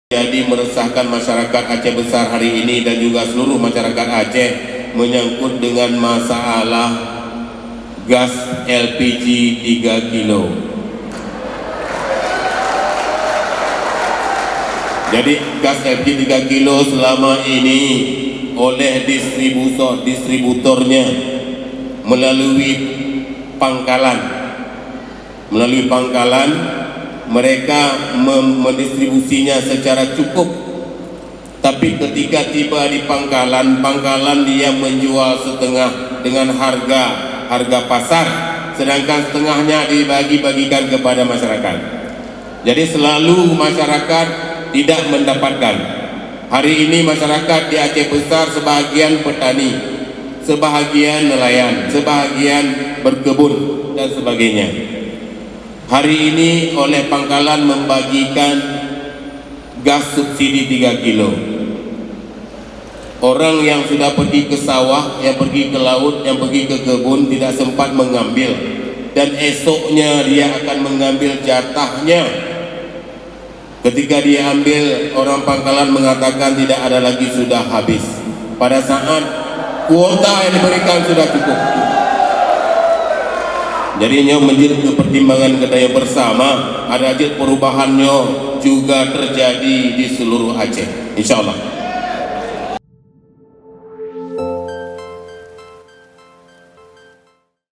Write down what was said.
Jadi meresahkan masyarakat Aceh Besar hari ini dan juga seluruh masyarakat Aceh menyangkut dengan masalah gas LPG 3 kilo. Jadi gas LPG 3 kilo selama ini oleh distributornya melalui pangkalan mereka mendistribusinya secara cukup, tapi ketika tiba di pangkalan dia menjual setengah dengan harga pasar, sedangkan setengahnya dibagi-bagikan kepada masyarakat. Jadi selalu masyarakat tidak mendapatkan. Hari ini masyarakat di Aceh Besar sebahagian petani, sebahagian nelayan, sebahagian berkebun dan sebagainya. Hari ini oleh pangkalan membagikan gas subsidi 3 kilo. Orang yang sudah pergi ke sawah, yang pergi ke laut, yang pergi ke kebun tidak sempat mengambil, dan esoknya dia akan mengambil jatahnya. Ketika dia ambil, orang pangkalan mengatakan tidak ada lagi, sudah habis. Pada saat kuota yang diberikan sudah cukup. Jadinya menjadi pertimbangan kedaya bersama, ada perubahannya juga terjadi di seluruh Aceh, insya Allah.